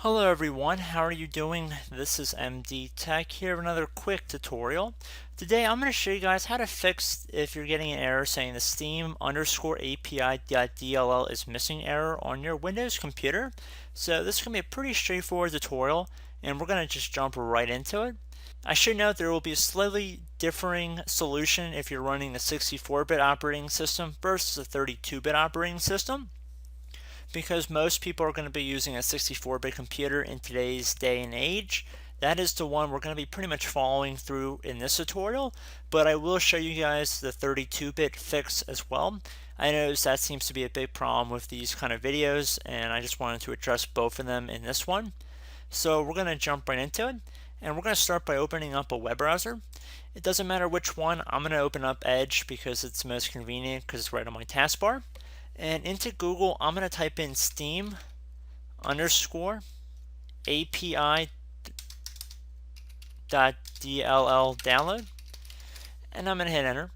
Hello everyone, how are you doing? This is MD Tech here with another quick tutorial. Today I'm going to show you guys how to fix if you're getting an error saying the Steam_API.dll is missing error on your Windows computer. So this is going to be a pretty straightforward tutorial and we're going to just jump right into it. I should note there will be a slightly differing solution if you're running the 64-bit operating system versus a 32-bit operating system, because most people are going to be using a 64-bit computer in today's day and age. That is the one we're going to be pretty much following through in this tutorial, but I will show you guys the 32-bit fix as well. I noticed that seems to be a big problem with these kind of videos, and I just wanted to address both of them in this one. So we're going to jump right into it, and we're going to start by opening up a web browser. It doesn't matter which one. I'm going to open up Edge because it's most convenient because it's right on my taskbar. And into Google, I'm going to type in Steam_API.dll download, and I'm going to hit enter.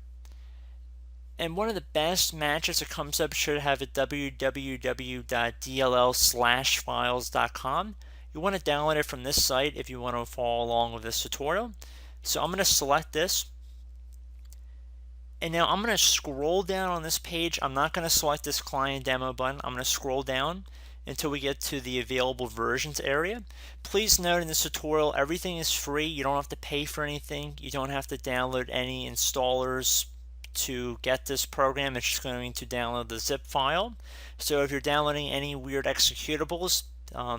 And one of the best matches that comes up should have a www.dll/files.com. You want to download it from this site if you want to follow along with this tutorial. So I'm going to select this. And now I'm going to scroll down on this page. I'm not going to select this client demo button. I'm going to scroll down until we get to the available versions area. Please note in this tutorial, everything is free. You don't have to pay for anything. You don't have to download any installers to get this program. It's just going to download the zip file. So if you're downloading any weird executables,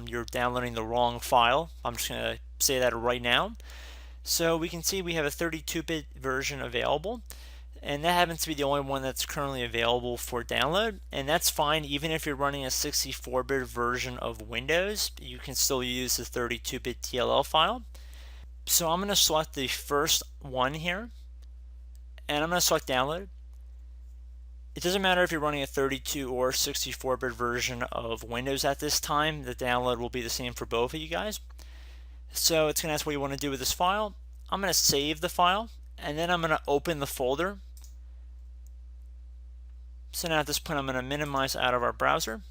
you're downloading the wrong file. I'm just going to say that right now. So we can see we have a 32-bit version available. And that happens to be the only one that's currently available for download, and that's fine. Even if you're running a 64-bit version of Windows, you can still use the 32-bit DLL file. So I'm going to select the first one here, and I'm going to select download. It doesn't matter if you're running a 32 or 64-bit version of Windows at this time, the download will be the same for both of you guys. So it's going to ask what you want to do with this file. I'm going to save the file, and then I'm going to open the folder. So now at this point I'm going to minimize out of our browser.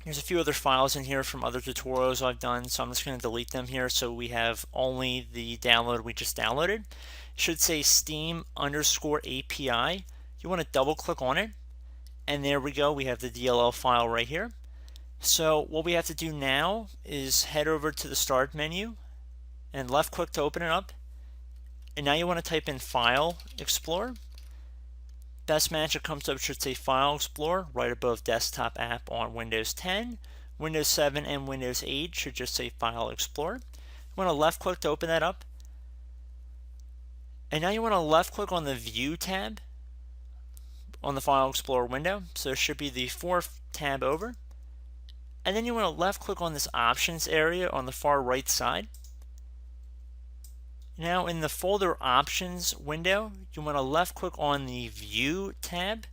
There's a few other files in here from other tutorials I've done, so I'm just going to delete them here so we have only the download we just downloaded. It should say Steam_API. You want to double click on it, and there we go, we have the DLL file right here. So what we have to do now is head over to the start menu and left click to open it up, and now you want to type in File Explorer. Best match that comes up should say File Explorer right above Desktop App on Windows 10. Windows 7 and Windows 8 should just say File Explorer. You want to left click to open that up. And now you want to left click on the View tab on the File Explorer window. So it should be the fourth tab over. And then you want to left click on this Options area on the far right side. Now in the folder options window, you want to left click on the View tab,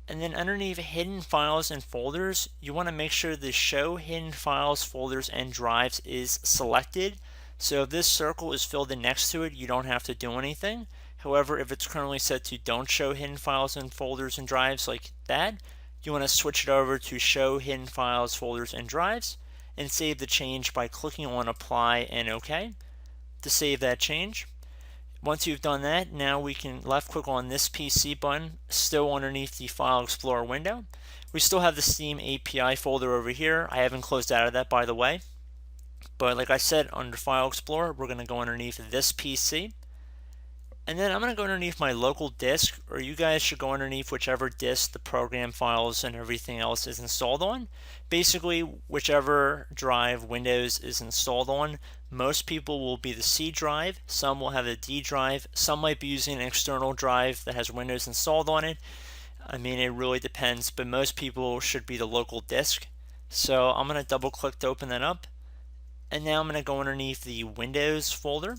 and then underneath hidden files and folders, you want to make sure the show hidden files, folders, and drives is selected. So if this circle is filled in next to it, you don't have to do anything. However, if it's currently set to don't show hidden files and folders and drives like that, you want to switch it over to show hidden files, folders, and drives, and save the change by clicking on apply and OK to save that change. Once you've done that, now we can left click on this PC button, still underneath the File Explorer window. We still have the Steam API folder over here. I haven't closed out of that, by the way. But like I said, under File Explorer, we're going to go underneath this PC. And then I'm going to go underneath my local disk, or you guys should go underneath whichever disk the program files and everything else is installed on. Basically, whichever drive Windows is installed on. Most people will be the C drive, some will have a D drive, some might be using an external drive that has Windows installed on it. I mean, it really depends, but most people should be the local disk. So I'm going to double click to open that up. And now I'm going to go underneath the Windows folder.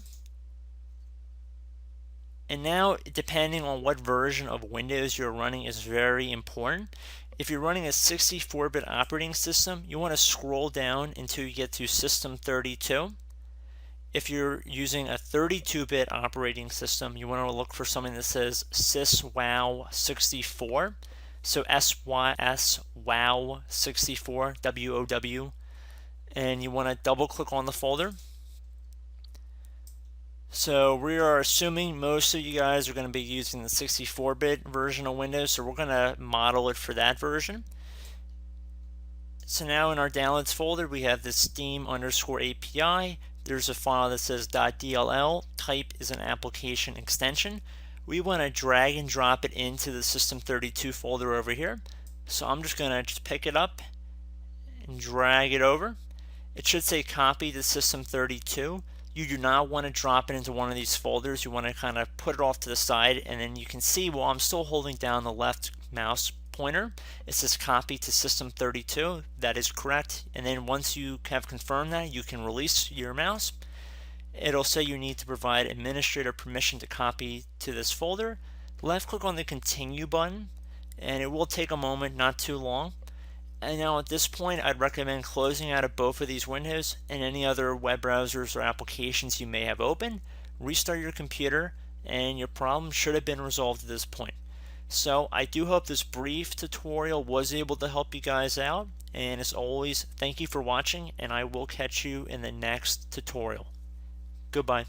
And now, depending on what version of Windows you're running is very important. If you're running a 64-bit operating system, you want to scroll down until you get to System 32. If you're using a 32-bit operating system, you want to look for something that says syswow64. So SYS WOW 64, WOW. and you want to double click on the folder. So we are assuming most of you guys are going to be using the 64-bit version of Windows, so we're going to model it for that version. So now in our downloads folder, we have this Steam_API. There's a file that says .dll. Type is an application extension. We want to drag and drop it into the System32 folder over here. So I'm just going to just pick it up and drag it over. It should say copy to System32. You do not want to drop it into one of these folders. You want to kind of put it off to the side, and then you can see while I'm still holding down the left mouse pointer, it says copy to System32. That is correct. And then once you have confirmed that, you can release your mouse. It'll say you need to provide administrator permission to copy to this folder. Left click on the continue button, and it will take a moment, not too long. And now at this point, I'd recommend closing out of both of these windows and any other web browsers or applications you may have open. Restart your computer, and your problem should have been resolved at this point. So I do hope this brief tutorial was able to help you guys out. And as always, thank you for watching, and I will catch you in the next tutorial. Goodbye.